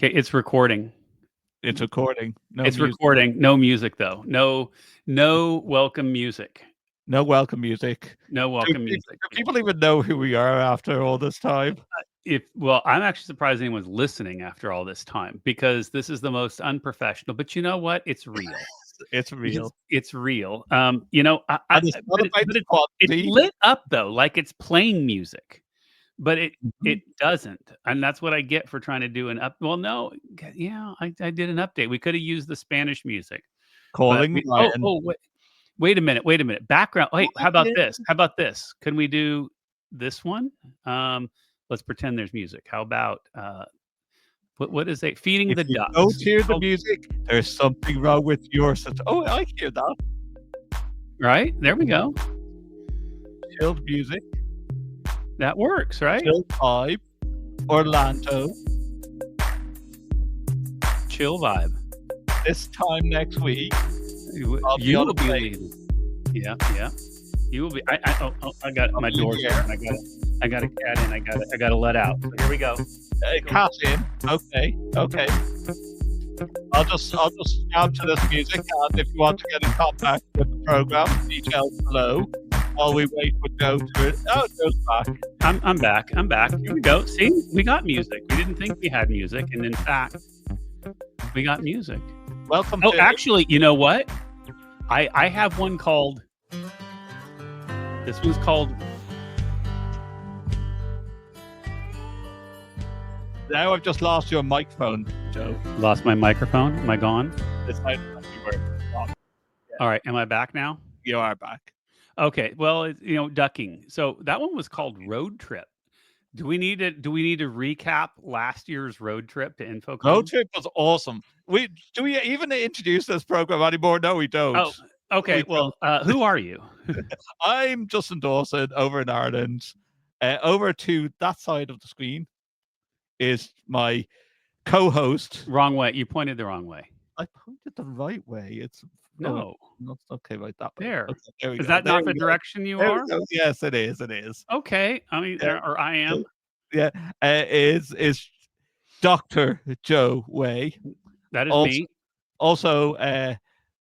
Okay, it's recording. It's recording. No It's music. recording. No music though. No welcome music. No welcome music. No welcome music. Do people even know who we are after all this time? I'm actually surprised anyone's listening after all this time because this is the most unprofessional. But you know what? It's real. It's real. It's real. And it's not about the It's quality. lit up though, like it's playing music. But it Mhm. doesn't, and that's what I get for trying to do an up. Well, no, yeah, I did an update. We could have used the Spanish music, but Calling Ryan. wait a minute. Background. Wait, how about Yeah. this? How about this? Can we do this one? Let's pretend there's music. How about what is it? Feeding If the you ducks. don't hear the music, there's something wrong with your system. Oh, I hear that. Right there we go. Chilled music. That works, right? Chill vibe. Orlando. Chill vibe. This time next week. You will be leading. Yeah. You will be. I got my doors here. I got a cat in. I got to let out. So here we go. Cat in. Okay. I'll just jump to this music, and if you want to get in contact with the program, details below. While we wait for Joe to oh, Joe's back. I'm back. Here we go. See, we got music. We didn't think we had music, and in fact, we got music. Welcome. Oh, actually, you know what? I have one called. This one's called. Now I've just lost your microphone, Joe. Lost my microphone. Am I gone? This might be where it's gone. Yeah. All right. Am I back now? You are back. Okay. Well, ducking. So that one was called Road Trip. Do we need to recap last year's road trip to InfoComm? Road Trip was awesome. Do we even introduce this program anymore? No, we don't. Oh, okay. Well, who are you? I'm Justin Dawson over in Ireland. Over to that side of the screen is my co-host. Wrong way. You pointed the wrong way. I pointed the right way. It's no. Not okay, right that way. There. Okay, there we is go. that there not the direction you are? Yes, it is. It is. Okay. I mean, or I am. Yeah. Is Dr. Joe Way. That is me. Also,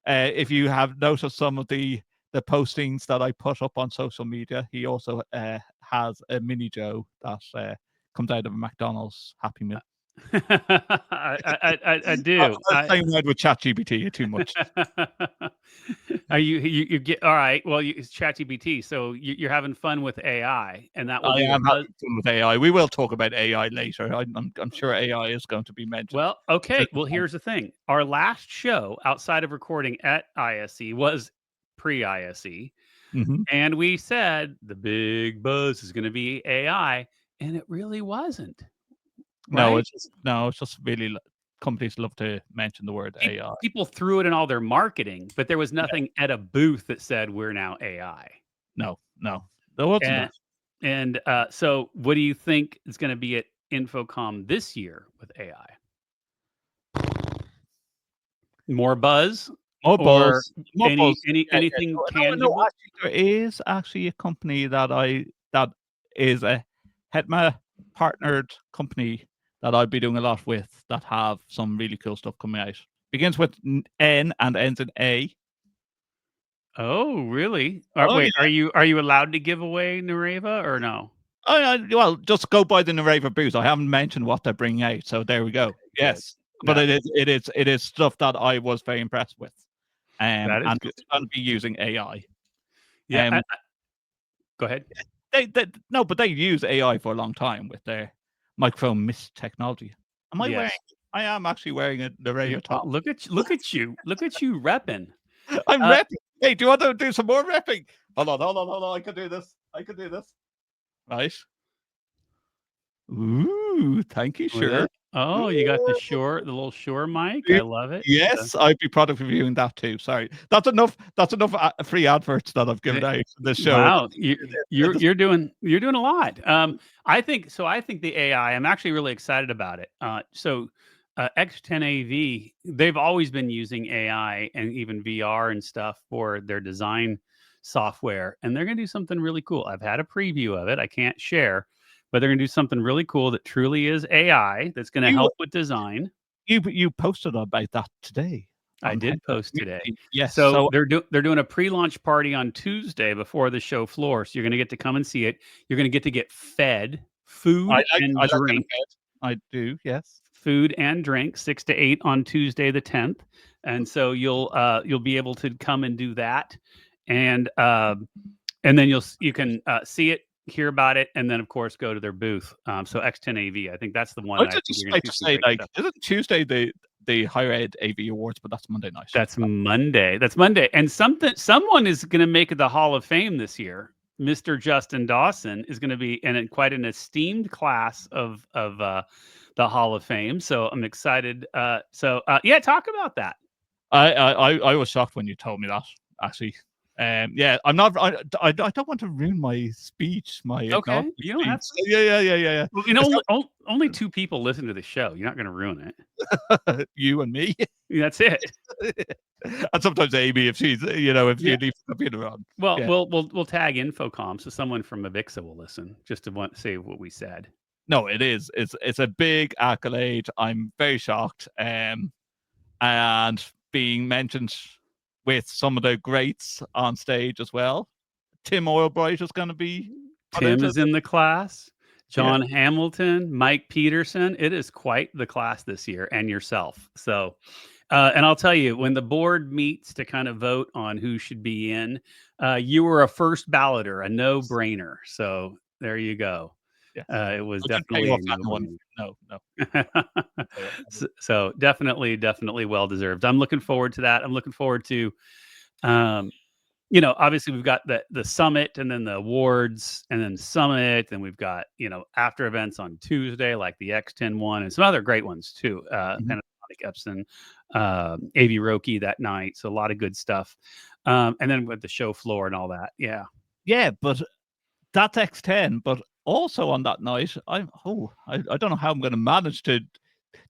if you have noticed some of the postings that I put up on social media, he also has a mini Joe that comes out of a McDonald's Happy Meal. I do. I'm playing word with ChatGPT too much. You get all right. Well, it's ChatGPT, so you're having fun with AI, and that will I am having fun with AI. We will talk about AI later. I'm sure AI is going to be mentioned. Well, okay. Well, here's the thing. Our last show outside of recording at ISE was pre-ISE, and we said the big buzz is going to be AI, and it really wasn't. No, right? It's just really companies love to mention the word AI. People threw it in all their marketing, but there was nothing at a booth that said we're now AI. No, there wasn't. And so, what do you think is going to be at InfoComm this year with AI? More buzz? More buzz. Anything tangible? No, actually, there is actually a company that is a HETMA partnered company that I'd be doing a lot with that have some really cool stuff coming out. Begins with N and ends in A. Oh, really? Wait, yeah. Are you allowed to give away Nareva or no? Well, just go by the Nareva booth. I haven't mentioned what they're bringing out, so there we go. Okay, yes, but it is stuff that I was very impressed with, and it's going to be using AI. Yeah. Go ahead. But they use AI for a long time with their microphone mist technology. I am actually wearing the radio top. Look at you repping. I'm repping. Hey, do you want to do some more repping? Hold on. I can do this. Right. Ooh, thank you, Shure. Oh, you got the little Shure mic. I love it. Yes, I'd be proud of reviewing that too. Sorry, that's enough free adverts that I've given out for this show. Wow, you're doing a lot. I think the AI. I'm actually really excited about it. X10AV, they've always been using AI and even VR and stuff for their design software, and they're going to do something really cool. I've had a preview of it. I can't share, but they're going to do something really cool that truly is AI that's going to You help with design. you posted about that today I on did HETMA post today. Community. Yes, So so they're doing a pre-launch party on Tuesday before the show floor. So you're going to get to come and see it. You're going to get fed food I and like getting drink, fed. I do, yes. 6 to 8 on Tuesday the 10th. And so you'll be able to come and do that, and then you can see it, hear about it, and then of course go to their booth. So X10AV, I think that's the one I that I was think just you're going about to to see some say, great like, stuff. isn't Tuesday the Higher Ed AV Awards, but that's Monday night. That's Monday. That's Monday. And someone is going to make the Hall of Fame this year. Mr. Justin Dawson is going to be in quite an esteemed class of the Hall of Fame. So I'm excited. Yeah, talk about that. I was shocked when you told me that, actually. Yeah, I'm not. I don't want to ruin my speech, my Okay, acknowledgement you don't have speech. to. Yeah. Well, It's only 2 people listen to the show. You're not going to ruin it. not you and me. That's it. And sometimes Amy, if she's, if she Yeah. leaves the computer on. Well, Yeah. we'll tag InfoComm, so someone from Avixa will listen just to want to say what we said. No, it is. It's a big accolade. I'm very shocked. And being mentioned with some of the greats on stage as well. Tim Oilbright is going to be put Tim into is in the class. yeah. John Hamilton, Mike Peterson. It is quite the class this year, and yourself. So, and I'll tell you, when the board meets to kind of vote on who should be in, you were a first balloter, a no-brainer. So there you go. Yes. It was I didn't pay definitely off a that one. no-brainer. No. So definitely well deserved. I'm looking forward to that. I'm looking forward to, um, obviously we've got the summit and then the awards and then summit, and we've got, after events on Tuesday, like the X10 one and some other great ones too. Mhm. Panasonic Epson, AV Roki that night. So a lot of good stuff. And then with the show floor and all that. Yeah. Yeah, but that's X10. But also on that night, I don't know how I'm going to manage to.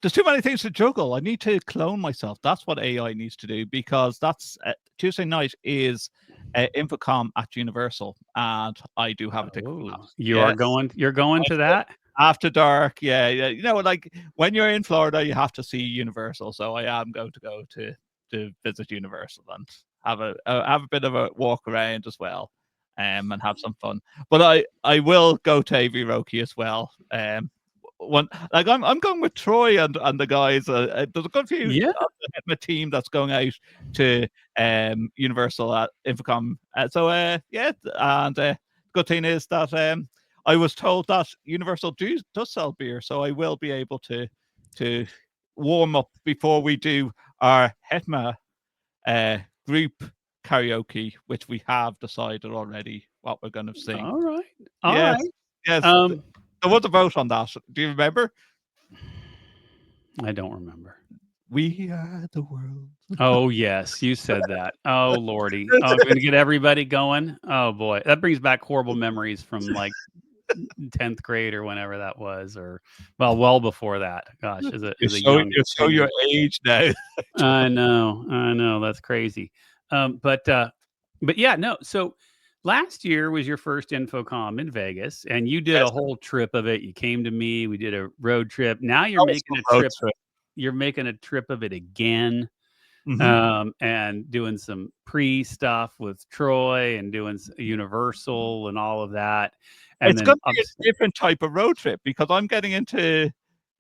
There's too many things to juggle. I need to clone myself. That's what AI needs to do, because that's Tuesday night is InfoComm at Universal, and I do have a ticket for that. Oh, you're Yes, going I to will. that? After dark. Yeah. Like when you're in Florida, you have to see Universal. So I am going to go to visit Universal and have a bit of a walk around as well, and have some fun. But I will go to AV Roki as well. One like I'm going with Troy and the guys. There's a good few Yeah. of the HETMA team that's going out to Universal at InfoComm. Yeah, and good thing is that I was told that Universal does sell beer, so I will be able to warm up before we do our HETMA group karaoke, which we have decided already what we're going to sing. All right. All Yes, right. yes. Um, There was a vote on that. Do you remember? I don't remember. We are the world. Oh, yes, you said that. Oh, lordy. Oh, we're gonna get everybody going? Oh, boy. That brings back horrible memories from, like, 10th grade or whenever that was, or well before that. Gosh, as a young You show kid. your age now. I know, that's crazy. But yeah, no, so last year was your first InfoComm in Vegas, and you did a Yes, whole trip of it. You came to me, we did a road trip. Now that was a road trip. you're making a trip of it again, Mhm. and doing some pre-stuff with Troy and doing Universal and all of that. And It's gonna then be a obviously, different type of road trip because I'm getting into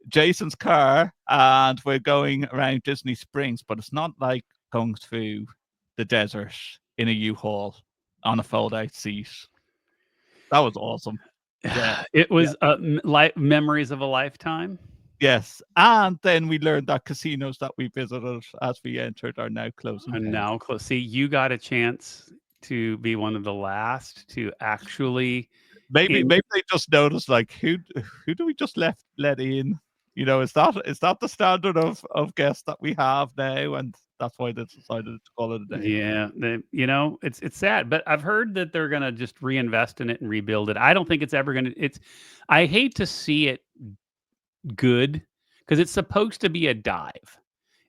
Jason's car and we're going around Disney Springs, but it's not like going through the desert in a U-Haul on a fold-out seat. That was awesome. Yeah, it yeah, was memories of a lifetime. yes. And then we learned that casinos that we visited as we entered are now closing And down. now close. See, you got a chance to be one of the last to actually Maybe in. maybe they just noticed like who do we just let in? Is that the standard of guests that we have now, and that's why they decided to call it a day. Yeah, it's sad, but I've heard that they're gonna just reinvest in it and rebuild it. I don't think it's ever gonna. I hate to see it good because it's supposed to be a dive.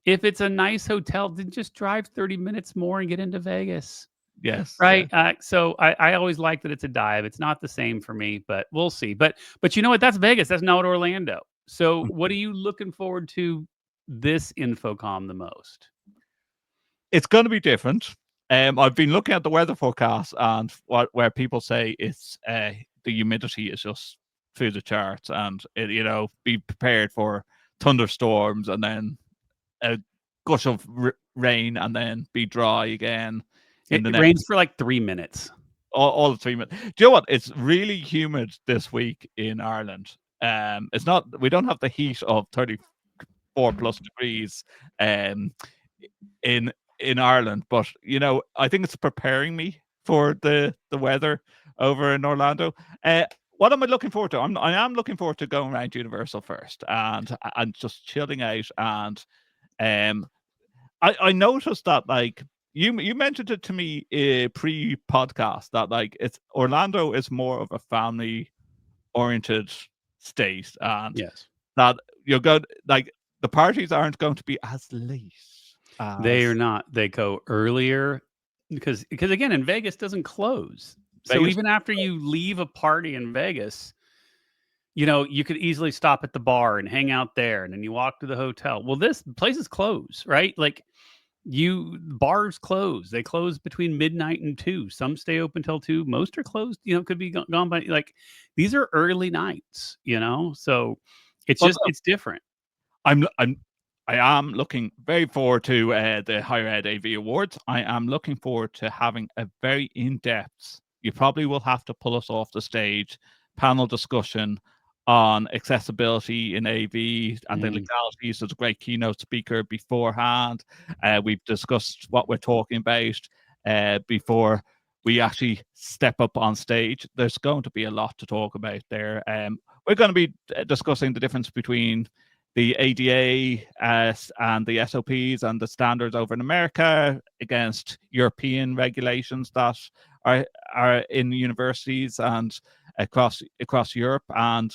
If it's a nice hotel, then just drive 30 minutes more and get into Vegas. Yes, yeah. Right. So I always like that it's a dive. It's not the same for me, but we'll see. But you know what? That's Vegas. That's not Orlando. So what are you looking forward to this InfoComm the most? It's going to be different. I've been looking at the weather forecast and where people say it's the humidity is just through the charts, and be prepared for thunderstorms and then a gush of rain and then be dry again in the It next rains for like 3 minutes. all the 3 minutes. Do you know what? It's really humid this week in Ireland. It's not. We don't have the heat of 34 plus degrees. In Ireland, but I think it's preparing me for the weather over in Orlando. What am I looking forward to? I am looking forward to going around Universal first and just chilling out. And I noticed that, like, you mentioned it to me pre-podcast, that like it's Orlando is more of a family oriented state, and Yes. that you're good, like the parties aren't going to be as late They are as not. They go earlier because again, in Vegas doesn't close. So Vegas. even after you leave a party in Vegas, you could easily stop at the bar and hang out there, and then you walk to the hotel. Well, this place is closed, right? Like bars close. They close between midnight and 2. Some stay open till 2. Most are closed, could be gone by, like, these are early nights. So But it's different. I'm I am looking very forward to the Higher Ed AV Awards. I am looking forward to having a very in-depth. You probably will have to pull us off the stage panel discussion on accessibility in AV and the Mm. legalities. There's a great keynote speaker beforehand. We've discussed what we're talking about before we actually step up on stage. There's going to be a lot to talk about there. We're going to be discussing the difference between the ADA and the SOPs and the standards over in America against European regulations that are in universities and across Europe, and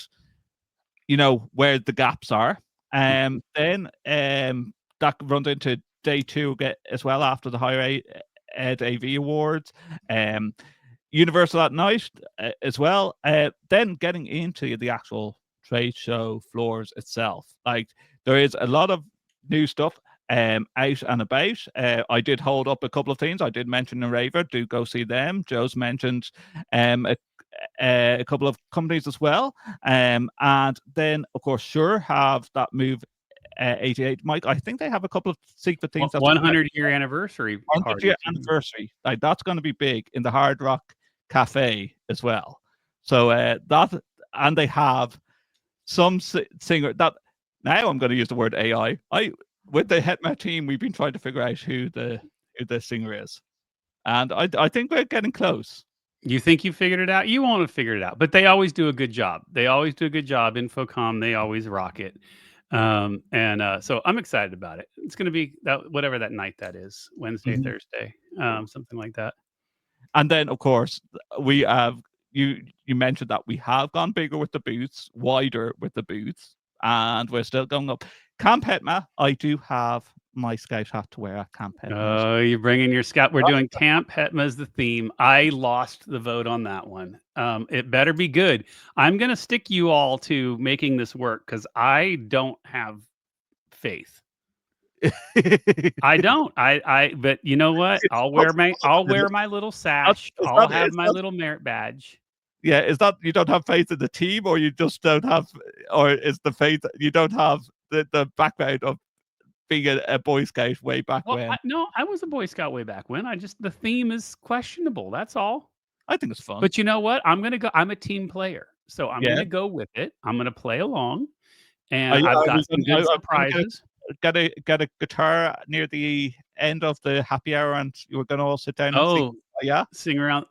where the gaps are. Then that runs into day two as well after the Higher Ed AV Awards. Universal at night as well. Then getting into the actual trade show floors itself. Like, there is a lot of new stuff out and about. I did hold up a couple of things. I did mention Raver. Do go see them. Joe's mentioned a couple of companies as well. And then, of course, Sure have that move 88. Mike, I think they have a couple of secret things that's coming out. 100-year anniversary 100-year party too. anniversary. Like, that's going to be big in the Hard Rock Cafe as well. So that, and they have some singer that, now I'm going to use the word AI. With the HETMA team, we've been trying to figure out who the singer is, and I think we're getting close. You think you figured it out? You won't have figured it out, but they always do a good job. They always do a good job. InfoComm, they always rock it. And so I'm excited about it. It's going to be that, whatever that night that is, Wednesday, Mhm. Thursday, something like that. And then, of course, we have you mentioned that we have gone bigger with the booths, wider with the booths, and we're still going up. Camp HETMA, I do have my scout hat to wear at Camp HETMA. Oh, you're bringing your scout. We're doing Camp HETMA as the theme. I lost the vote on that one. It better be good. I'm going to stick you all to making this work because I don't have faith. I don't. But you know what? I'll wear my little sash. I'll have my little merit badge. Yeah, is that you don't have faith in the team, or you just don't have, or is the faith you don't have the background of being a Boy Scout way back Well, when? no, I was a Boy Scout way back when. The theme is questionable. That's all. I think it's fun. But you know what? I'm gonna go. I'm a team player, so I'm Yeah. gonna go with it. I'm gonna play along, and I I've I got was some I good was gonna surprises. get a guitar near the end of the happy hour, and you were gonna all sit down and sing. Oh, Yeah? sing around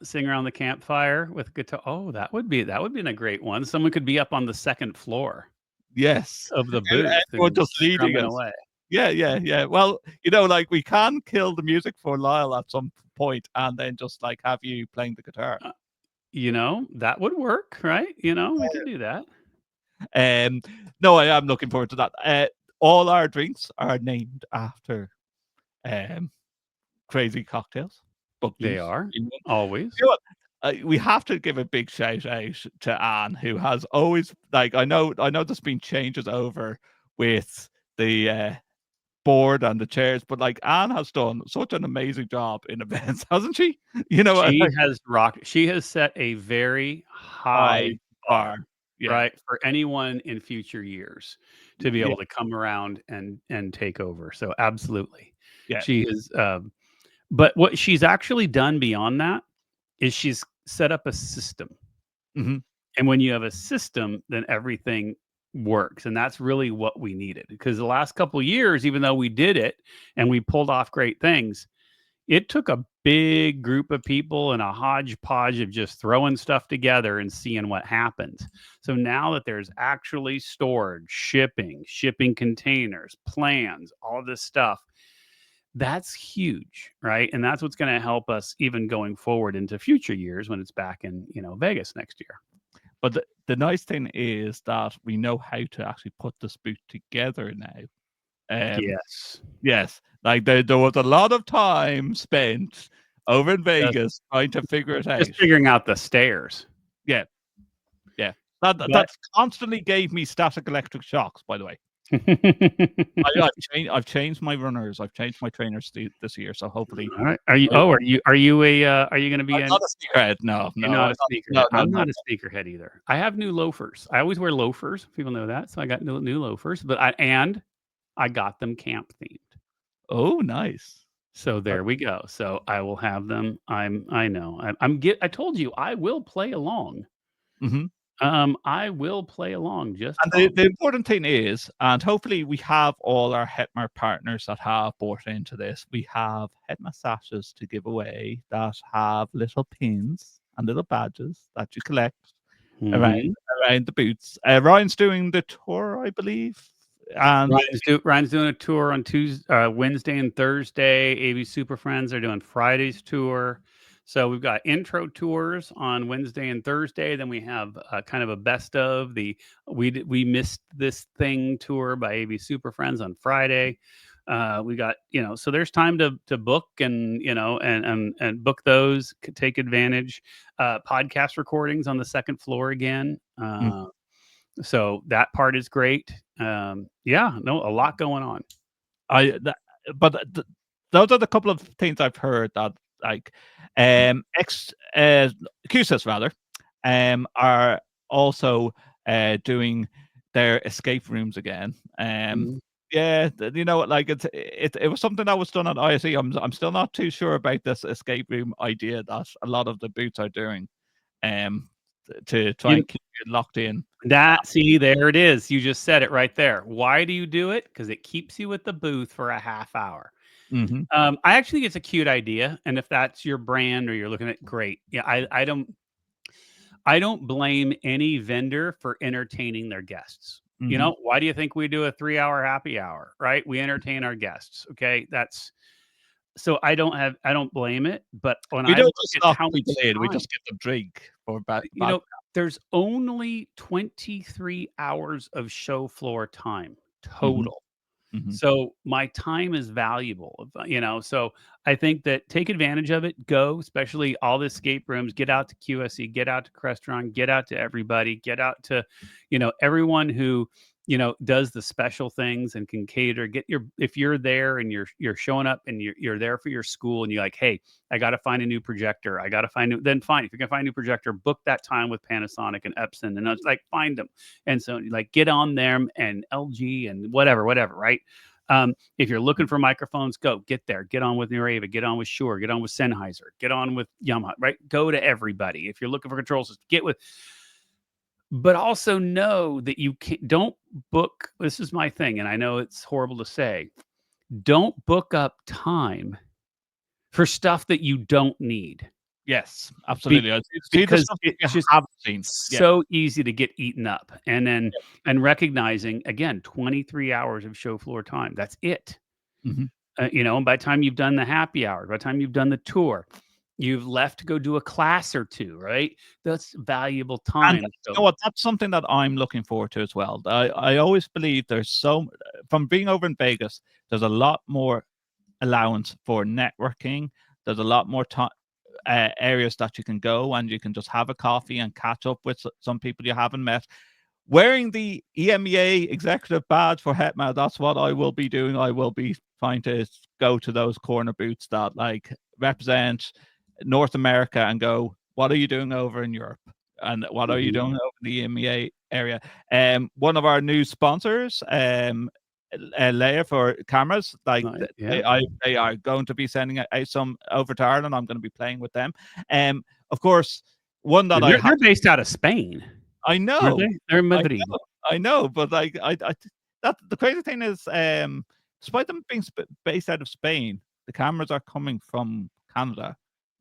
the campfire with guitar. Oh, that would be a great one. Someone could be up on the second floor Yes. of the And booth everyone and just leading strumming us. away. Yeah, yeah, yeah. Well, like, we can kill the music for Lyle at some point and then just, like, have you playing the guitar. Uh, that would work, right? We could do that. Um, no, I am looking forward to that. All our drinks are named after crazy cocktails. They bookies. are, You know always. what? We have to give a big shout out to Anne, who has always like I know there's been changes over with the board and the chairs, but like Anne has done such an amazing job in events, hasn't she? You know, She has set a very high high bar. bar, Yeah. right, for anyone in future years to be Yeah. able to come around and take over. So absolutely. Yeah. She is, but what she's actually done beyond that is she's set up a system. Mhm. And when you have a system, then everything works. And that's really what we needed. Because the last couple of years, even though we did it and we pulled off great things, it took a big group of people and a hodgepodge of just throwing stuff together and seeing what happens. So now that there's actually storage, shipping containers, plans, all of this stuff, that's huge, right? And that's what's going to help us even going forward into future years when it's back in, Vegas next year. But the nice thing is that we know how to actually put this boot together now. Yes. Yes, like there was a lot of time spent over in Just Vegas trying to figure it out. just figuring out the stairs. Yeah, yeah. But That's constantly gave me static electric shocks, by the way. I've changed my runners. I've changed my trainers this year, so hopefully. All right. Are you gonna be I'm in not a sneakerhead. No, You're no, not I'm a not. sneakerhead. No, I'm no, not a sneakerhead either. I have new loafers. I always wear loafers. People know that. So I got new loafers, but I got them camp themed. Oh, nice. So there we go. So I will have them. I know. I told you I will play along. Mhm. I will play along. Just And the important thing is, and hopefully we have all our HETMA partners that have bought into this. We have HETMA sashes to give away that have little pins and little badges that you collect around Mhm. around the boots. Ryan's doing the tour, I believe, and Ryan's doing a tour on Wednesday and Thursday. AV Super Friends are doing Friday's tour. So we've got intro tours on Wednesday and Thursday. Then we have kind of a best of the we missed this thing tour by AV Super Friends on Friday. We got so there's time to book and and book those. Take advantage. Podcast recordings on the second floor again. mm, So that part is great. Yeah, no, a lot going on. I that, but those are the couple of things I've heard that like ex QSIS rather are also doing their escape rooms again. Mhm. Yeah, you know, like it was something that was done at ISE. I'm still not too sure about this escape room idea that a lot of the boots are doing, um, to try You and keep you locked in. see, there it is. You just said it right there. Why do you do it? Because it keeps you at the booth for a half hour. Mhm, I actually think it's a cute idea, and if that's your brand or you're looking at, great. Yeah, I don't blame any vendor for entertaining their guests. mhm. Why do you think we do a 3-hour happy hour, right? We entertain our guests. Okay, that's so I don't blame it, but when We I don't look just at lock how people much in, we time, just give them drink or bad you bad. know, there's only 23 hours of show floor time Mhm, total. mhm. So my time is valuable, so I think that take advantage of it, go, especially all the escape rooms, get out to QSE, get out to Crestron, get out to everybody, get out to, everyone who, does the special things and can cater, if you're there and you're showing up and you're there for your school and you're like, hey, I got to find a new projector. I got to find then fine. If you can find a new projector, book that time with Panasonic and Epson and like find them. And so like get on them and LG and whatever, right? If you're looking for microphones, go get there. Get on with Nureva. Get on with Shure. Get on with Sennheiser. Get on with Yamaha. Right? Go to everybody. If you're looking for control systems, get with. But also know that you can't. Don't book. This is my thing, and I know it's horrible to say. Don't book up time for stuff that you don't need. Yes, Be- absolutely. I see the because stuff that you it's just haven't seen. Yeah. so easy to get eaten up. And recognizing again 23 hours of show floor time. That's it. Mhm. And by the time you've done the happy hour, by the time you've done the tour, you've left to go do a class or two, right? That's valuable And time. you So know what? That's something that I'm looking forward to as well. I always believe there's from being over in Vegas, there's a lot more allowance for networking There's a lot more areas that you can go, and you can just have a coffee and catch up with some people you haven't met. Wearing the EMEA executive badge for HETMA, that's what I will be doing. I will be trying to go to those corner booths that like represent North America and go, what are you doing over in Europe? And what are you doing over the EMEA area? One of our new sponsors, layer for cameras, like they are going to be sending out some over to Ireland. I'm going to be playing with them. Of course, one that they're based out of Spain. I know. Aren't they? They're in Madrid. I know, but like that the crazy thing is, despite them being based out of Spain, the cameras are coming from Canada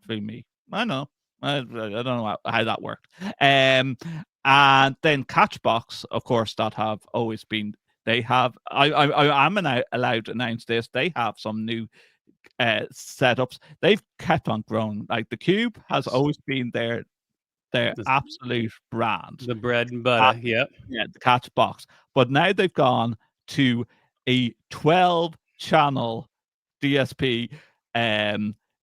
through me. I know. I don't know how that worked. And then Catchbox, of course, that have always been. They have. I am allowed to announce this. They have some new setups. They've kept on growing. Like the Cube has always been their absolute brand, the bread and butter. Yeah, the Catchbox. But now they've gone to a 12-channel DSP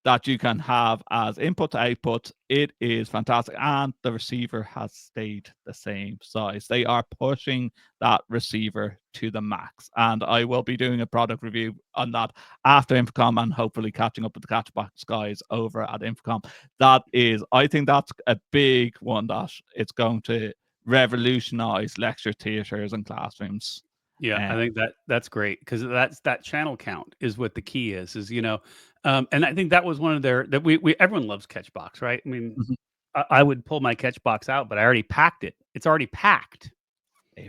that you can have as input to output. It is fantastic, and the receiver has stayed the same size. They are pushing that receiver to the max, and I will be doing a product review on that after InfoComm, and hopefully catching up with the Catchbox guys over at InfoComm. I think that's a big one that it's going to revolutionize lecture theaters and classrooms. Yeah, I think that's great, because that channel count is what the key is, and I think that was one of that we everyone loves Catchbox, right? I mean, I would pull my Catchbox out, but I already packed it. It's already packed.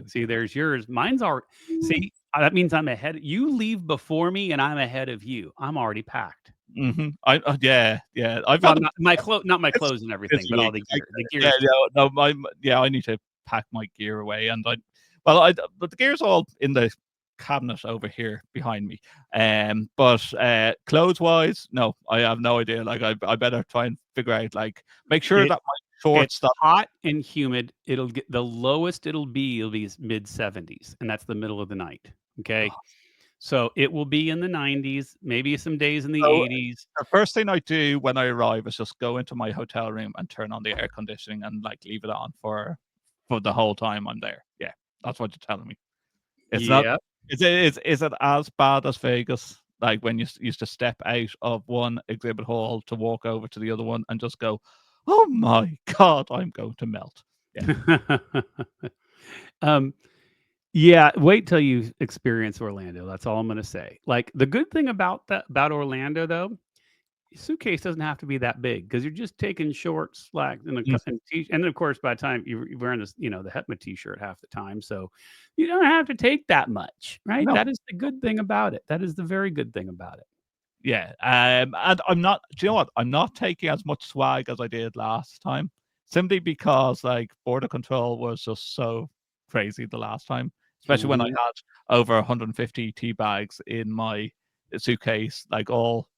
See, there's yours. Mine's already. See, that means I'm ahead. You leave before me, and I'm ahead of you. I'm already packed. Yeah. I've got not my clothes and everything, but all the gear. The gear. I need to pack my gear away, and but the gear's all in the cabinet over here behind me. But clothes wise, no, I have no idea. Like I better try and figure out, like, make sure that my shorts it's hot and humid. It'll get the lowest it'll be mid 70s, and that's the middle of the night. Okay. So it will be in the 90s, maybe some days in the 80s. The first thing I do when I arrive is just go into my hotel room and turn on the air conditioning and like leave it on for the whole time I'm there. Yeah, that's what you're telling me. It's not. Is it as bad as Vegas? Like when you used to step out of one exhibit hall to walk over to the other one and just go, "Oh my God, I'm going to melt." Yeah. Yeah, wait till you experience Orlando. That's all I'm going to say. Like, the good thing about Orlando, though, your suitcase doesn't have to be that big, because you're just taking shorts, slacks, and then of course by the time you're wearing this, the HETMA t-shirt half the time, so you don't have to take that much, right? No. That is the good thing about it. That is the very good thing about it. Yeah, and I'm not. Do you know what? I'm not taking as much swag as I did last time, simply because like border control was just so crazy the last time, especially when I had over 150 tea bags in my suitcase, like all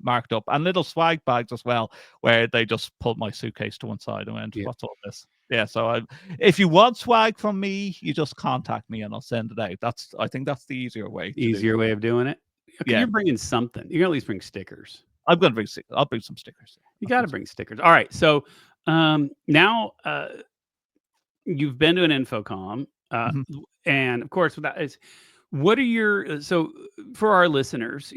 marked up, and little swag bags as well, where they just pulled my suitcase to one side and went, "What's all this?" Yeah, so if you want swag from me, you just contact me and I'll send it out. I think that's the easier way. Easier way of doing it. Okay, Yeah. you're bringing something. You can at least bring stickers. I'm gonna bring. I'll bring some stickers. You got to bring stickers. All right. So now you've been to an InfoComm, and of course, that is. What are your so for our listeners?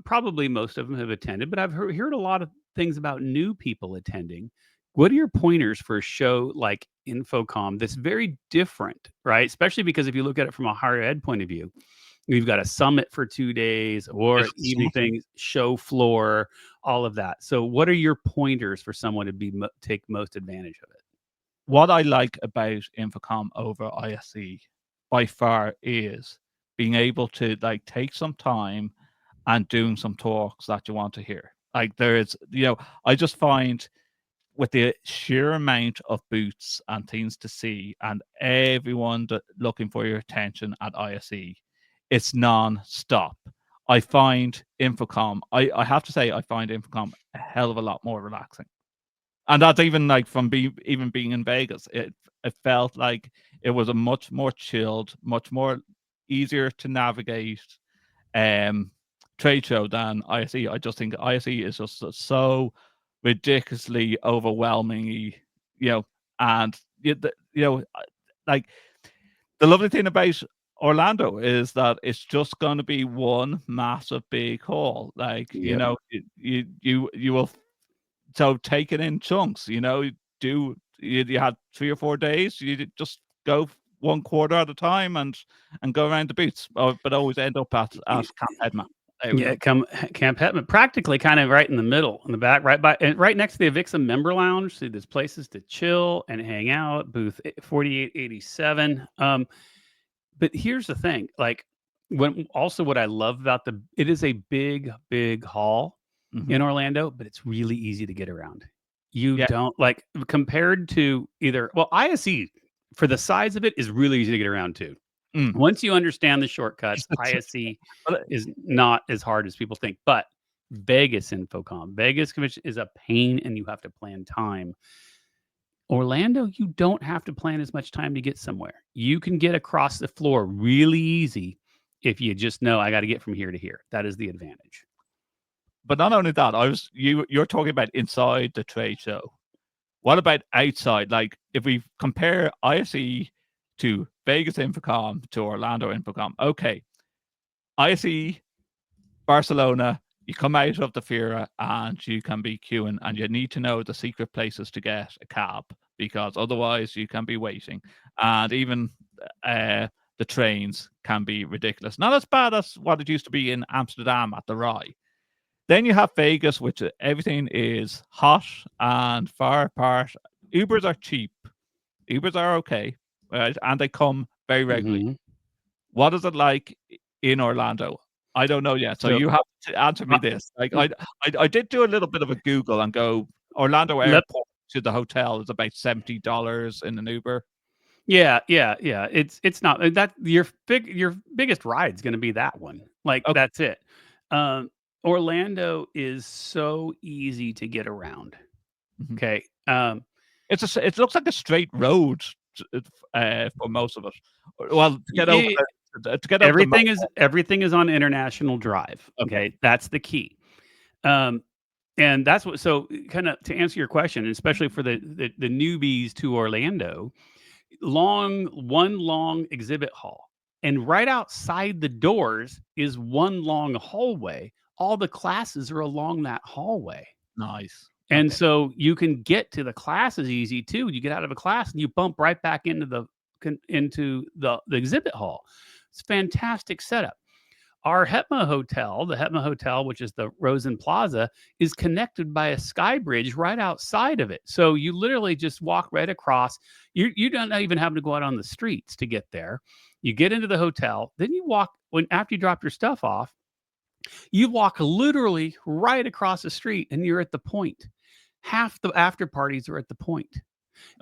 Probably most of them have attended, but I've heard a lot of things about new people attending. What are your pointers for a show like InfoComm that's very different, right? Especially because if you look at it from a higher ed point of view, we've got a summit for 2 days, or evening things, show floor, all of that. So what are your pointers for someone to take most advantage of it? What I like about InfoComm over ISE by far is being able to like take some time and doing some talks that you want to hear. Like there's, I just find with the sheer amount of booths and things to see and everyone looking for your attention at ISE, it's non-stop. I find InfoComm, I have to say, I find InfoComm a hell of a lot more relaxing. And that's even like from even being in Vegas, it felt like it was a much more chilled, much more easier to navigate trade show than ISE. I just think ISE is just so ridiculously overwhelming, and like the lovely thing about Orlando is that it's just going to be one massive big hall. Like, Yep. you will so take it in chunks. You had 3 or 4 days. You just go one quarter at a time and go around the booths, but always end up at Camp HETMA. There we Yeah, go. Camp Hetman, practically kind of right in the middle, in the back, right next to the Avixa member lounge. See, there's places to chill and hang out. Booth 4887. But here's the thing, like what I love about it is a big hall in Orlando, but it's really easy to get around. You Yeah. don't like compared to ISE for the size of it is really easy to get around too. Once you understand the shortcuts, ISE is not as hard as people think. But Vegas Convention is a pain, and you have to plan time. Orlando, you don't have to plan as much time to get somewhere. You can get across the floor really easy if you just know I got to get from here to here. That is the advantage. But not only that, you're talking about inside the trade show. What about outside? Like, if we compare ISE to Vegas InfoComm to Orlando InfoComm, okay, ISE, Barcelona, you come out of the Fira and you can be queuing, and you need to know the secret places to get a cab, because otherwise you can be waiting. And even the trains can be ridiculous. Not as bad as what it used to be in Amsterdam at the Rye. Then you have Vegas, which everything is hot and far apart. Ubers are cheap. Ubers are okay, right? And they come very regularly. What is it like in Orlando? I don't know yet. So you have to answer me this. Like, I did do a little bit of a Google and go, Orlando Airport to the hotel is about $70 in an Uber. Yeah. It's not that your biggest ride is going to be that one. Like, that's it. Orlando is so easy to get around. Okay. It looks like a straight road for most of it. Well, to get over everything is on International Drive. Okay, that's the key. And that's what. So, kind of to answer your question, especially for the newbies to Orlando, one long exhibit hall, and right outside the doors is one long hallway. All the classes are along that hallway. Nice. And so you can get to the classes easy too. You get out of a class and you bump right back into the exhibit hall. It's a fantastic setup. Our HETMA hotel, the HETMA hotel, which is the Rosen Plaza, is connected by a sky bridge right outside of it. So you literally just walk right across. You don't even have to go out on the streets to get there. You get into the hotel, then you walk after you drop your stuff off. You walk literally right across the street, and you're at the point. Half the after parties are at the point.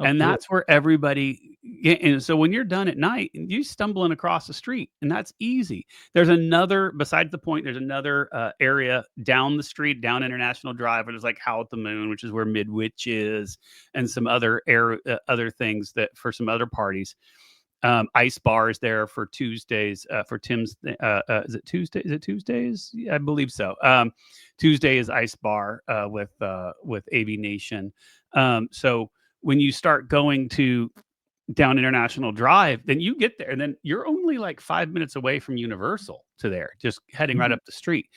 And that's where everybody. And so when you're done at night, you stumbling across the street, and that's easy. There's another, besides the point, there's another area down the street, down International Drive, where there's like Howl at the Moon, which is where Midwich is, and some other other things that for some other parties. Ice bars there for Tuesdays for Tim's. Is it Tuesday? Is it Tuesdays? Yeah, I believe so. Tuesday is Ice Bar with AV Nation. So when you start going to down International Drive, then you get there, and then you're only like 5 minutes away from Universal to there, just heading right up the street.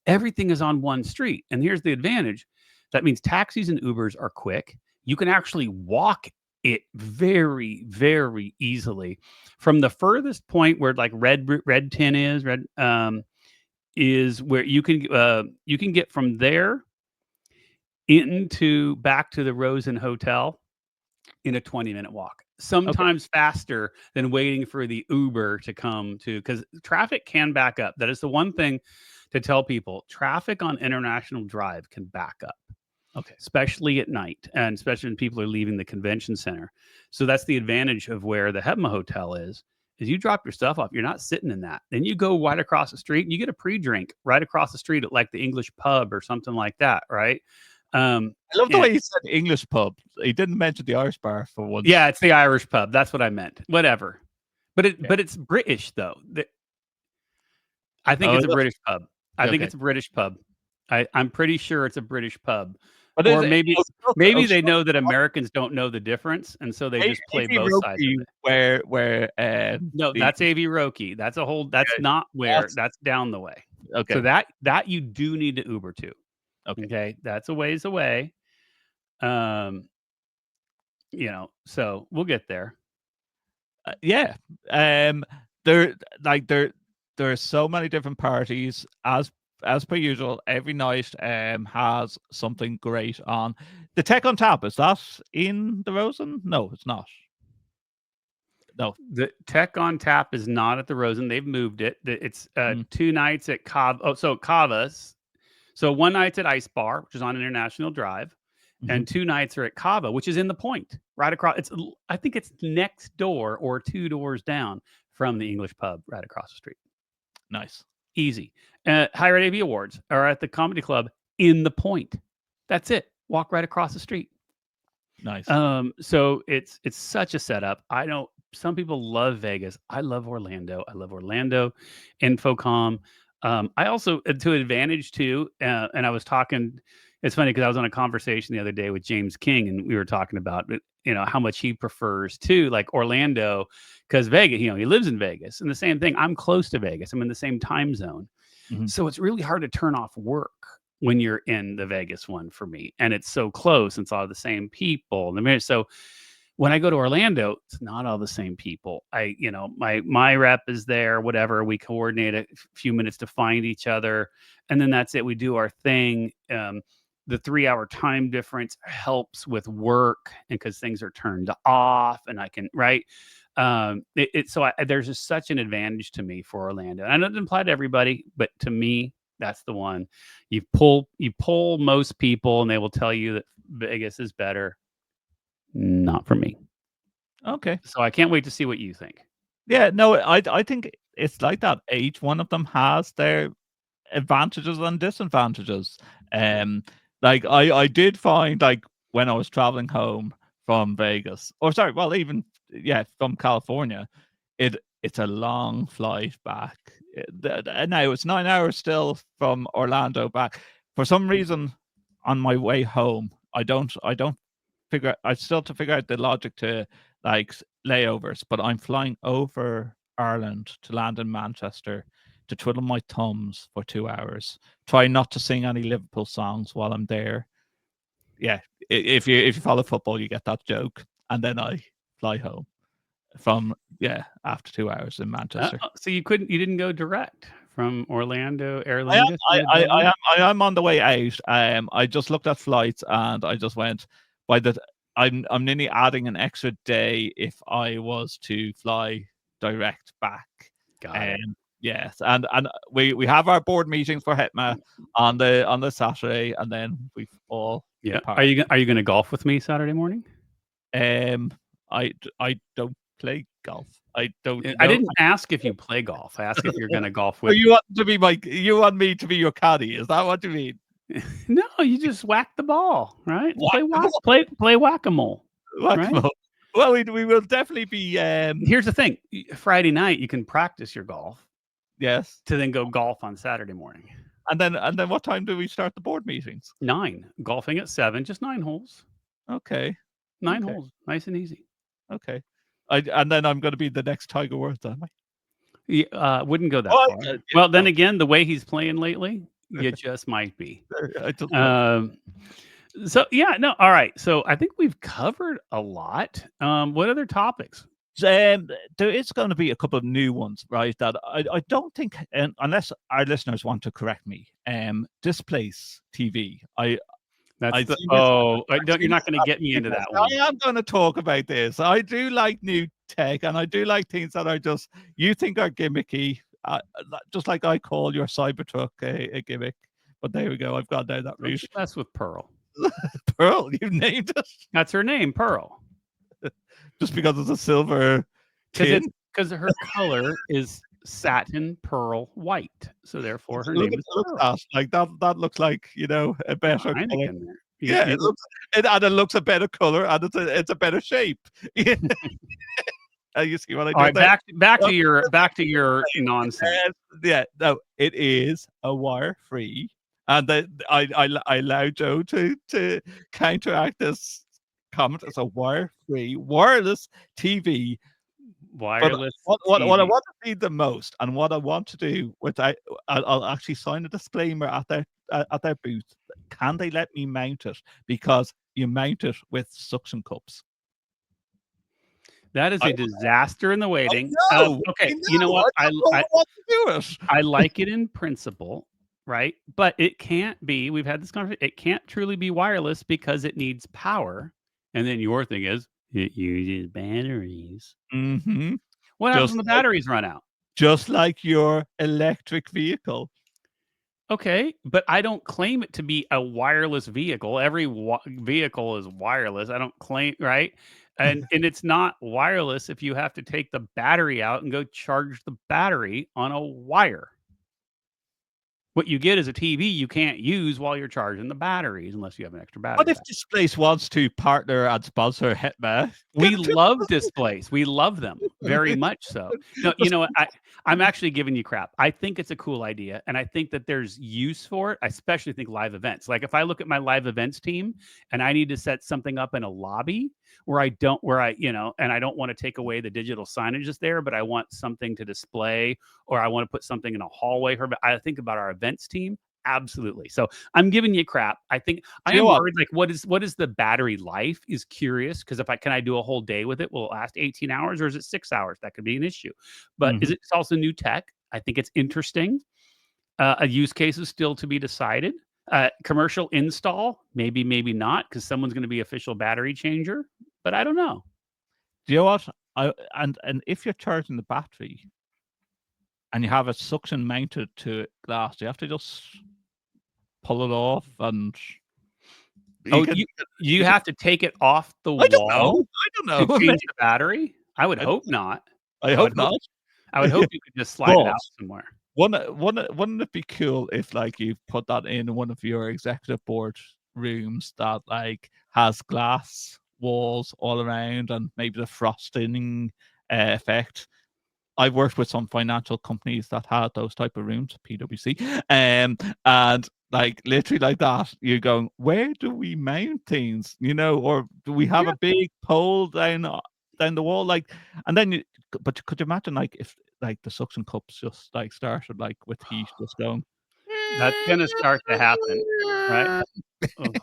Everything is on one street, and here's the advantage. That means taxis and Ubers are quick. You can actually walk it very, very easily from the furthest point where like red tin is where you can get from there back to the Rosen Hotel in a 20-minute walk. Sometimes faster than waiting for the Uber to come to, because traffic can back up. That is the one thing to tell people. Traffic on International Drive can back up. Especially at night, and especially when people are leaving the convention center. So that's the advantage of where the HETMA hotel is you drop your stuff off. You're not sitting in that. Then you go right across the street and you get a pre-drink right across the street at like the English pub or something like that, right? I love the way he said English pub. He didn't mention the Irish bar for once. Yeah, it's the Irish pub. That's what I meant. Whatever. But it's British though. I think it's a British pub. I think Okay. it's a British pub. I'm pretty sure it's a British pub. But is Or it maybe they know that Americans don't know the difference, and so they just play AV both sides of Roki it. where, No, the that's AV Roki. That's okay, not where that's that's down the way. So okay, that you do need to Uber to. okay. Okay? That's a ways away. Um, so we'll get there. Yeah. Um, there like there are so many different parties as per usual. Every night has something great on. The Tech on Tap, is that in the Rosen? No, it's not. No. The Tech on Tap is not at the Rosen. They've moved it. It's Mm, 2 nights at Cava. Oh, so Cava's. So one night's at Ice Bar, which is on International Drive, mhm. and 2 nights are at Cava, which is in the Point, right across. I think it's next door or 2 doors down from the English pub right across the street. Nice. Easy. Higher AV Awards are at the Comedy Club in the Point. That's it. Walk right across the street. Nice. So it's such a setup. I know some people love Vegas. I love Orlando. InfoComm. I also to advantage too. And I was talking. It's funny because I was on a conversation the other day with James King, and we were talking about how much he prefers to like Orlando because Vegas. He lives in Vegas, and the same thing. I'm close to Vegas. I'm in the same time zone, Mhm. so it's really hard to turn off work when you're in the Vegas one for me. And it's so close and it's all the same people. So when I go to Orlando, it's not all the same people. My rep is there, whatever. We coordinate a few minutes to find each other. And then that's it. We do our thing. The 3-hour time difference helps with work and because things are turned off and I can, right. There's just such an advantage to me for Orlando. And it doesn't apply to everybody, but to me, that's the one. You poll most people, and they will tell you that Vegas is better. Not for me. Okay. So I can't wait to see what you think. Yeah, no, I think it's like that. Each one of them has their advantages and disadvantages. Like I did find like when I was traveling home from Vegas, or sorry, well, even from California, it's a long flight back. Now it's 9 hours still from Orlando back. For some reason, on my way home, I don't figure. I still to figure out the logic to like layovers, but I'm flying over Ireland to land in Manchester to twiddle my thumbs for 2 hours. Try not to sing any Liverpool songs while I'm there. Yeah, if you follow football, you get that joke. And then I fly home from after 2 hours in Manchester. So you didn't go direct from Orlando Aer I am Lingus to Dublin? I am on the way out. I just looked at flights and I just went by the. I'm nearly adding an extra day if I was to fly direct back. Got it. Yes, and we have our board meeting for HETMA on the Saturday, and then we all Yeah. depart. Are you going to golf with me Saturday morning? I don't play golf. I don't I know. didn't ask if you play golf. I asked if you're going to golf So with you want me to be your caddy? Is that what you mean? No, you just whack the ball, right? Whack-a-mole. Play whack-a-mole, right? Whack-a-mole. Well, we will definitely be. Here's the thing: Friday night you can practice your golf Yes, to then go golf on Saturday morning. and then what time do we start the board meetings? 9 golfing at 7, just 9 holes. Okay, 9 okay, holes, nice and easy. okay. And then I'm going to be the next Tiger Woods, am I? Wouldn't go that Oh, far. Well, then again, the way he's playing lately, you just might be. I just So yeah, no, all right. So I think we've covered a lot. What other topics? there is going to be a couple of new ones, right? That I don't think, unless our listeners want to correct me, Displace TV. That's I've the seen this. you're not going to get me into that one. I am going to talk about this. I do like new tech, and I do like things that are just you think are gimmicky, just like I call your Cybertruck a gimmick. But there we go. I've gone down that Don't route. you mess with Pearl. Pearl, you named it That's her name, Pearl. just because it's a silver tin. Because her color is satin pearl white, so therefore her Look name at is look Pearl. at that. Like that looks like a better color. Heineken there. Yeah, it looks a better color, and it's a better shape. You see what I All did right, there? back Well, to your nonsense. yeah, no, it is a wire-free, and I allow Joe to counteract this comment. It's a wire-free, wireless TV. But Wireless what I TV. want to see the most, and what I want to do with I'll actually sign a disclaimer at their booth. Can they let me mount it? Because you mount it with suction cups. That is I a disaster in the I waiting. know, Okay, I you know know. what? I just don't want to do it. I like it in principle, right? But it can't be. We've had this conversation. It can't truly be wireless because it needs power. And then your thing is it uses batteries. Mhm. What happens Just when the like batteries run out? just like your electric vehicle. Okay, but I don't claim it to be a wireless vehicle. Every vehicle is wireless. I don't claim, right? And it's not wireless if you have to take the battery out and go charge the battery on a wire. What you get is a TV you can't use while you're charging the batteries unless you have an extra What battery if pack. this place wants to partner and sponsor HETMA? Get We in touch love with displays. We love them very much so. No, you us. know what? I'm actually giving you crap. I think it's a cool idea, and I think that there's use for it. I especially think live events. Like if I look at my live events team and I need to set something up in a lobby where I, and I don't want to take away the digital signage that's there, but I want something to display or I want to put something in a hallway. I think about our events team. Absolutely. So I'm giving you crap. I think I Do you know am what? worried. Like, what is the battery life? Is curious because if I can I do a whole day with it? Will it last 18 hours or is it 6 hours? That could be an issue. But Mhm. it's also new tech. I think it's interesting. A use case is still to be decided. Commercial install, maybe, maybe not, because someone's going to be official battery changer. But I don't know. Do you know what? And if you're charging the battery and you have a suction mounted to glass, you have to just pull it off and you Oh, can you you can have to take it off the I don't know. wall I don't to know. change the battery. I would I hope not. I I would hope hope not. I would hope you could just slide it But out somewhere. wouldn't it be cool if like you put that in one of your executive board rooms that like has glass walls all around and maybe the frosting effect? I've worked with some financial companies that had those type of rooms, PwC, and like literally like that, you're going, where do we mount things? Or do we have Yeah. a big pole down the wall? Like, and then but could you imagine like if like the suction cups just like started like with heat just going. That's gonna start to happen, right? Ugh.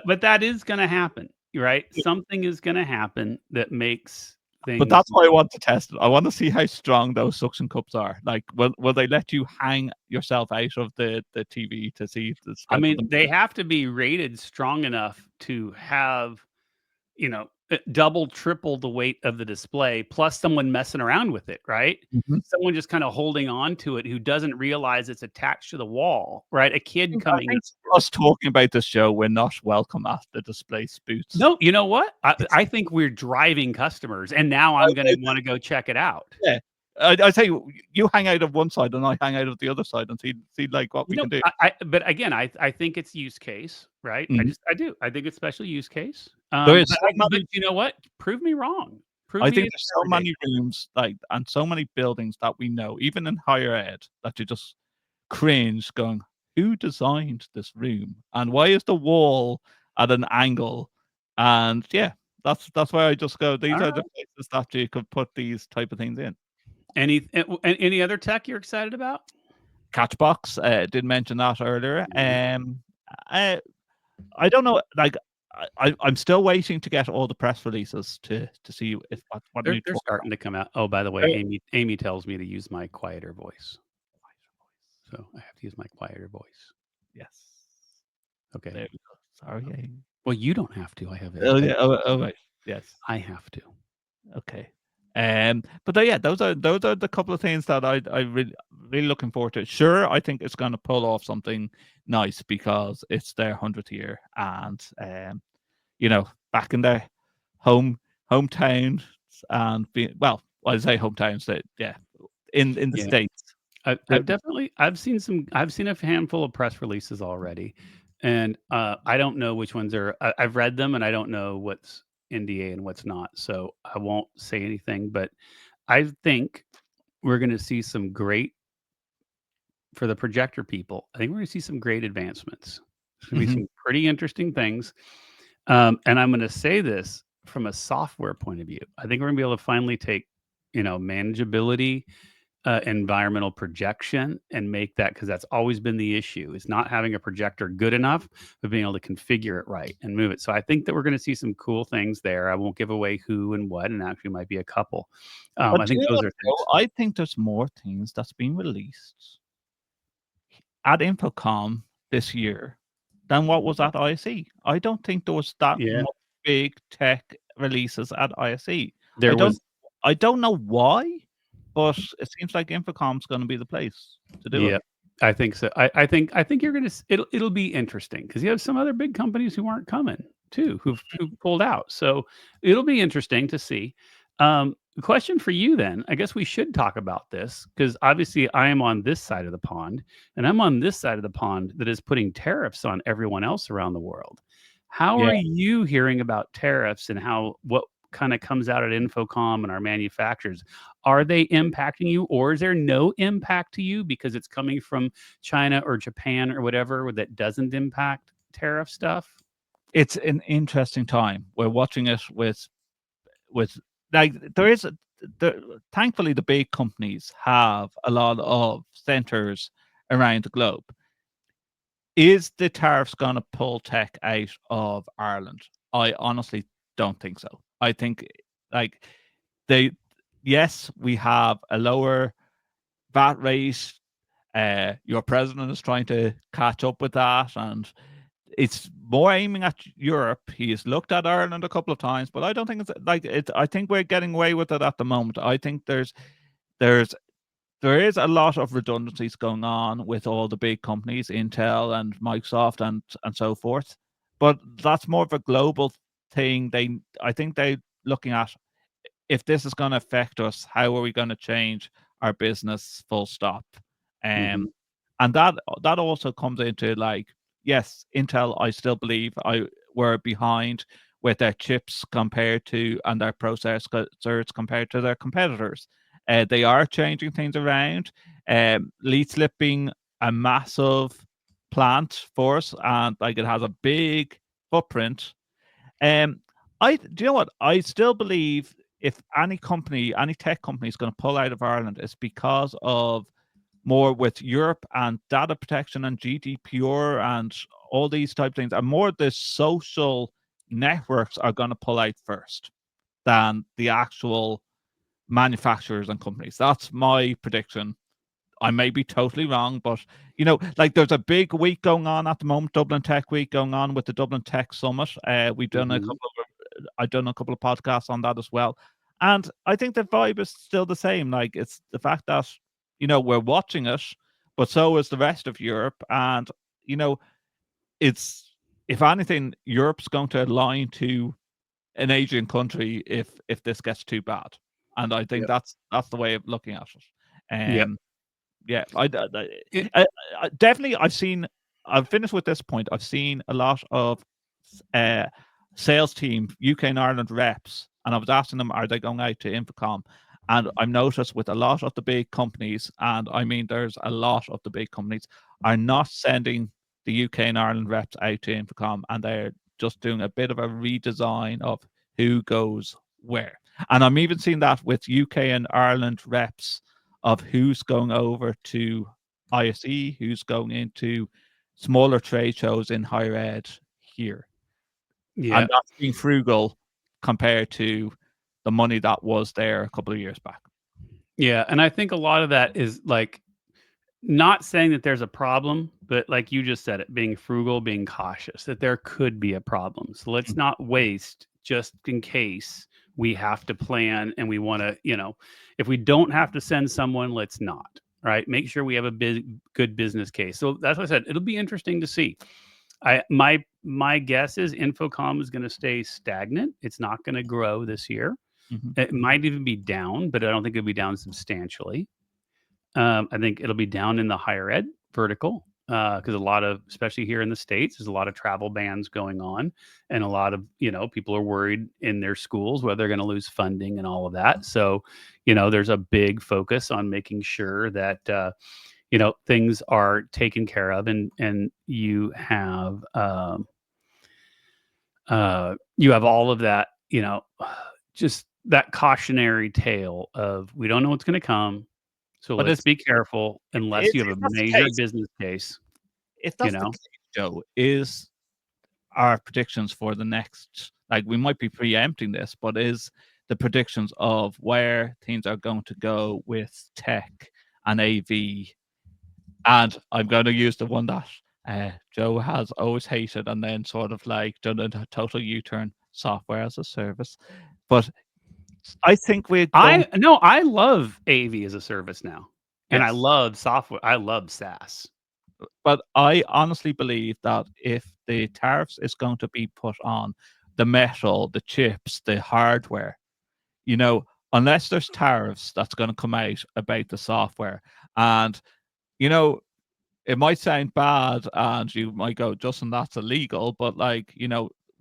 But that is gonna happen, right? Something is gonna happen that makes But things that's why I want to test it. I want to see how strong those suction cups are. Like, will they let you hang yourself out of the TV to see the I strength of mean, them? they have to be rated strong enough to have, double, triple the weight of the display, plus someone messing around with it, right? Mhm. Someone just kinda holding on to it who doesn't realize it's attached to the wall, right? A kid I coming think in. us talking about this show, we're not welcome at the display booths. No, you know what? I think we're driving customers, and now I'm gonna wanna go check it out. Yeah. I tell you, you hang out of one side and I hang out of the other side and see like what we can do. But again, I think it's use case, right? Mhm. I do. I think it's special use case. There is so But many you know what? Prove me wrong. Prove I me think a there's so discovery date. many rooms, like, and so many buildings that we know, even in higher ed, that you just cringe going, "Who designed this room? And why is the wall at an angle?" And yeah, that's why I just go, "These are the Alright. places that you could put these type of things in." Any other tech you're excited about? Catchbox, did mention that earlier. I I don't know, like, I'm still waiting to get all the press releases to see if what new They're toy. starting to come out. Oh, by the way, Amy tells me to use my quieter voice, so I have to use my quieter voice. Yes. Okay. There we go. Sorry, Amy. Well, you don't have to. Oh, yeah. Oh, right. Yes. I have to. Okay. But yeah, those are the couple of things that I really looking forward to. Sure, I think it's gonna pull off something nice because it's their 100th year and, back in their hometowns and well, I say hometowns that yeah, in the Yeah. States. The I've seen a handful of press releases already, and I don't know which ones are. I've read them, and I don't know what's NDA and what's not. So I won't say anything, but I think we're going to see some great for the projector people. I think we're going to see some great advancements. There's going to be Mhm. some pretty interesting things. And I'm going to say this from a software point of view. I think we're going to be able to finally take, manageability, environmental projection, and make that because that's always been the issue is not having a projector good enough, but being able to configure it right and move it. So I think that we're going to see some cool things there. I won't give away who and what, and actually might be a couple. But I do think you know those what, are though? things. I think there's more things that's been released at InfoComm this year than what was at ISE. I don't think there was that Yeah, much big tech releases at ISE. I there don't was. I don't know why, but it seems like InfoComm's gonna be the place to do it. Yeah, I think so. I think you're gonna. It'll be interesting because you have some other big companies who aren't coming too, who pulled out. So it'll be interesting to see. Question for you then. I guess we should talk about this because obviously I am on this side of the pond, and I'm on this side of the pond that is putting tariffs on everyone else around the world. How Yeah. are you hearing about tariffs and how what kind of comes out at InfoComm and our manufacturers? Are they impacting you, or is there no impact to you because it's coming from China or Japan or whatever that doesn't impact tariff stuff? It's an interesting time. We're watching it with like there is a thankfully the big companies have a lot of centers around the globe. Is the tariffs gonna pull tech out of Ireland? I honestly don't think so. I think, like, they yes, we have a lower VAT rate. Your president is trying to catch up with that, and it's more aiming at Europe. He has looked at Ireland a couple of times, but I don't think it's like it. I think we're getting away with it at the moment. I think there's there is a lot of redundancies going on with all the big companies, Intel and Microsoft and so forth. But that's more of a global thing. I think they looking at if this is going to affect us, how are we going to change our business? Full stop. Um, Mhm, and that also comes into like, yes, Intel, I still believe I were behind with their chips compared to and their processors compared to their competitors. They are changing things around. Lead slipping a massive plant for us, and like it has a big footprint. um, do you know what? I still believe if any company, any tech company is going to pull out of Ireland, it's because of more with Europe and data protection and GDPR and all these type of things, and more the social networks are going to pull out first than the actual manufacturers and companies. That's my prediction. I may be totally wrong, but like there's a big week going on at the moment, Dublin Tech Week going on with the Dublin Tech Summit. We've done a mhm. couple of I've done a couple of podcasts on that as well. And I think the vibe is still the same. Like it's the fact that, we're watching it, but so is the rest of Europe. And, you know, it's if anything, Europe's going to align to an Asian country if this gets too bad. And I think Yep, that's the way of looking at it. yep. Yeah, It definitely. I've finished with this point. I've seen a lot of uh, sales team UK and Ireland reps, and I was asking them, are they going out to Infocom? And I've noticed with a lot of the big companies, and I mean, there's a lot of the big companies are not sending the UK and Ireland reps out to Infocom, and they're just doing a bit of a redesign of who goes where. And I'm even seeing that with UK and Ireland reps of who's going over to ISE, who's going into smaller trade shows in higher ed here. yeah, And that's being frugal compared to the money that was there a couple of years back. yeah, and I think a lot of that is, like, not saying that there's a problem, but like you just said it, being frugal, being cautious, that there could be a problem. So let's Mm, not waste just in case we have to plan and we want to, if we don't have to send someone, let's not, right? Make sure we have a good business case. So that's what I said. It'll be interesting to see. My guess is Infocom is going to stay stagnant. It's not going to grow this year. mhm. It might even be down, but I don't think it'll be down substantially. I think it'll be down in the higher ed vertical. because a lot of, especially here in the States, there's a lot of travel bans going on, and a lot of, people are worried in their schools whether they're going to lose funding and all of that. So, there's a big focus on making sure that things are taken care of, and you have all of that, just that cautionary tale of we don't know what's going to come, so But let's it's be careful unless you have if a that's the major case, business case, if you that's the know. case, Joe, is our predictions for the next, like, we might be preempting this, but is the predictions of where things are going to go with tech and AV, and I'm going to use the one that Joe has always hated and then sort of like done a total U-turn: software as a service. But I think we're going. I love AV as a service now, and I Yes. love software. I love SaaS. But I honestly believe that if the tariffs is going to be put on the metal, the chips, the hardware, you know, unless there's tariffs that's going to come out about the software, and you know, it might sound bad, and you might go, Justin, that's illegal. But like,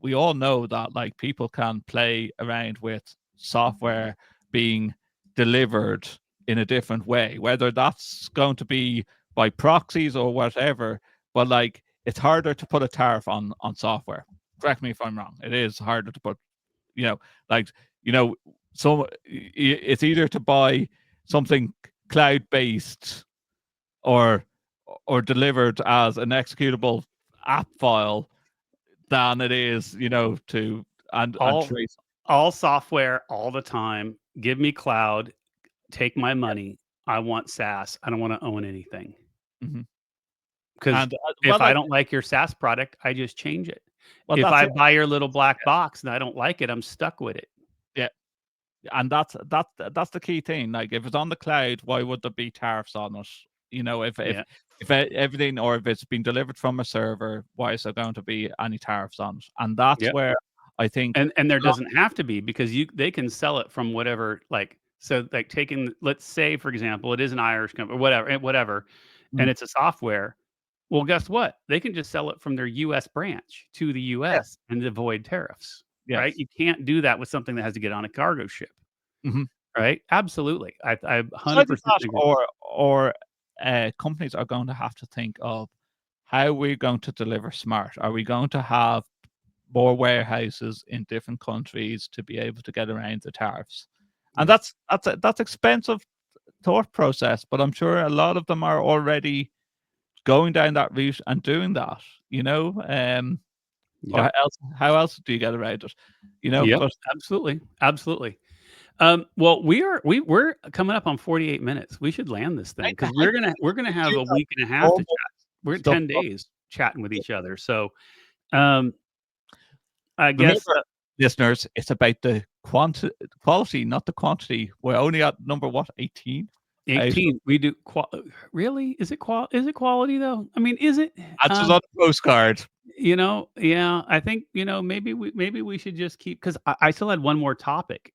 we all know that like people can play around with software being delivered in a different way, whether that's going to be by proxies or whatever. But like, it's harder to put a tariff on software. Correct me if I'm wrong. It is harder to put, you know, like, you know, so it's either to buy something cloud based or delivered as an executable app file than it is, to and All trace. all software all the time. Give me cloud. Take my money. I want SaaS. I don't want to own anything. Mhm. Because And if I don't like your SaaS product, I just change it. If that's I it. buy your little black box and I don't like it, I'm stuck with it. Yeah, and that's the key thing. Like, if it's on the cloud, why would there be tariffs on it? Yeah. If everything, or if it's been delivered from a server, why is there going to be any tariffs on it? And that's Yeah. where I think. And there doesn't have to be, because they can sell it from whatever, like, so like taking, let's say for example, it is an Irish company or whatever, and Mm, it's a software. Well, guess what? They can just sell it from their US branch to the yeah, US and avoid tariffs, right? yes. You can't do that with something that has to get on a cargo ship, Mhm. right? Absolutely. I It's either 100% that, agree. or companies are going to have to think of how we're going to deliver smart. Are we going to have more warehouses in different countries to be able to get around the tariffs? And Yeah. that's expensive thought process, but I'm sure a lot of them are already going down that route and doing that, or Yep. how else do you get around it? Yep. But Absolutely. Absolutely. Well, we're coming up on 48 minutes. We should land this thing because I we're gonna have do a have week and a half to almost chat. We're at stuff. 10 days chatting with each other. So, um, I guess Remember, listeners, it's about the quality, not the quantity. We're only at number what, 18 out of 18. We do really? Is it quality though? I mean, is it? answers on the postcard. Yeah. I think maybe we should just keep, because I still had one more topic,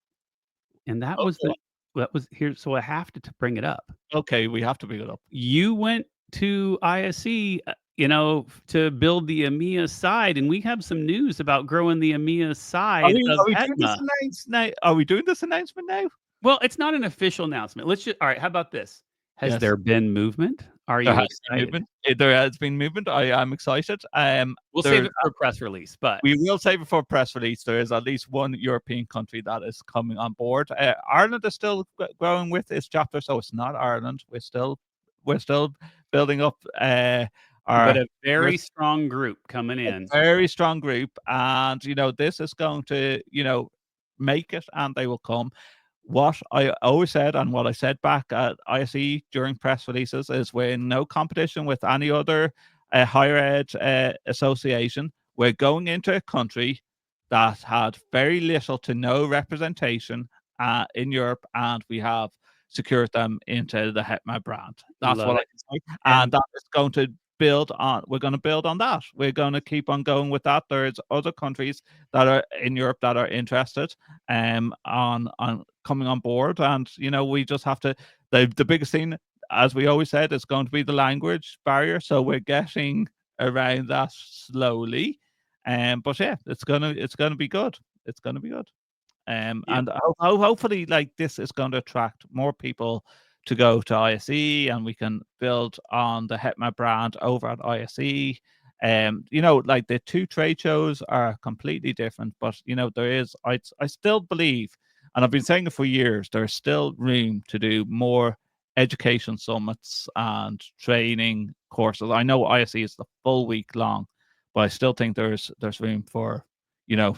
and Oh, go on. that was here. So I have to bring it up. Okay, we have to bring it up. You went to ISE, to build the EMEA side, and we have some news about growing the EMEA Are side we of are we doing this HETMA. announce now? Are we doing this announcement now? Well, it's not an official announcement. Let's just, all right, how about this? Has Yes, there been movement? Are there you has been excited? movement. There has been movement. I am excited. We'll save There it for a press release, but We will save it for a press release. There is at least one European country that is coming on board. Ireland is still growing with its chapter, so it's not Ireland. We're still building up but our a very we're strong group coming a in. very strong group, and this is going to make it, and they will come. What I always said, and what I said back at ISE during press releases, is we're in no competition with any other higher ed association. We're going into a country that had very little to no representation in Europe, and we have secured them into the HETMA brand. That's Love what I it. can say, and And that is going to build on. We're going to build on that. We're going to keep on going with that. There's other countries that are in Europe that are interested on coming on board, and we just have to. The biggest thing as we always said, it's going to be the language barrier. So we're getting around that slowly. But yeah, it's gonna be good. It's gonna be good. Yeah. And hopefully, like, this is going to attract more people to go to ISE, and we can build on the HETMA brand over at ISE. You know, like, the two trade shows are completely different, but you know, there is, I still believe, and I've been saying it for years, there's still room to do more education summits and training courses. I know ISE is the full week long, but I still think there's room for, you know,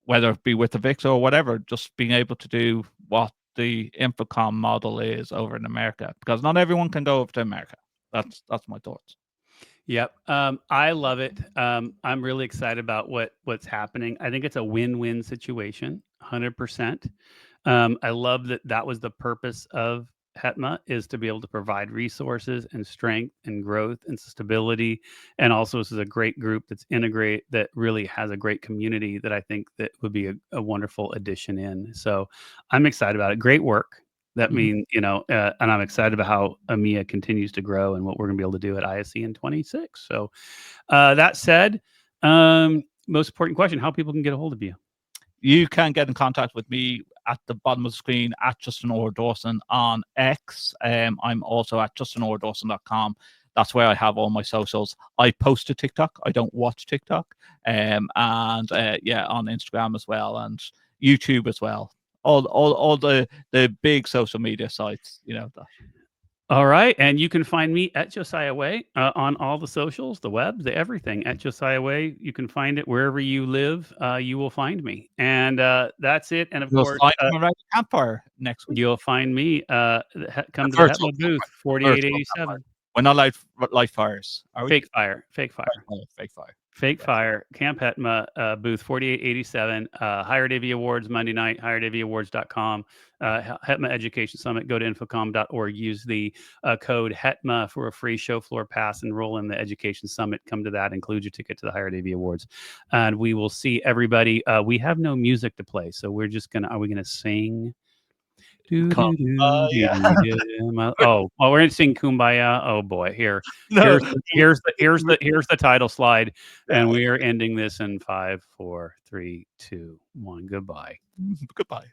whether it be with the VIX or whatever, just being able to do what the InfoComm model is over in America, because not everyone can go over to America. That's my thoughts. Yep. I love it. I'm really excited about what's happening. I think it's a win-win situation, 100%. I love that was the purpose of HETMA, is to be able to provide resources and strength and growth and stability. And also, this is a great group that's integrate, that really has a great community that I think that would be a wonderful addition in. So I'm excited about it. Great work. That mean, you know, and I'm excited about how EMEA continues to grow and what we're going to be able to do at ISE in 26. So that said, most important question: how people can get a hold of you? You can get in contact with me at the bottom of the screen at Justin or Dawson on X. I'm also at justinordawson.com. That's where I have all my socials. I post to TikTok. I don't watch TikTok. And yeah, on Instagram as well, and YouTube as well. All the big social media sites, you know. That. All right. And you can find me at Josiah Way on all the socials, the web, the everything at Josiah Way. You can find it wherever you live. You will find me. And that's it. And of You'll course, find me around the campfire next week. you'll find me. Come to the Virtual HETMA booth, campfire. 4887. We're not live fires, are we? Fake fire. Fake fire. Oh, fake fire. Fake Yes. Fire, Camp HETMA, booth 4887, Hired AV Awards Monday night, hiredavawards.com, HETMA Education Summit. Go to InfoComm.org, use the code HETMA for a free show floor pass, enroll in the Education Summit. Come to that, include your ticket to the Hired AV Awards. And we will see everybody. We have no music to play, so we're just going to, are we going to sing? Oh, well, we're gonna sing Kumbaya. Oh boy, No. here's the title slide, and we are ending this in 5, 4, 3, 2, 1. Goodbye. Goodbye.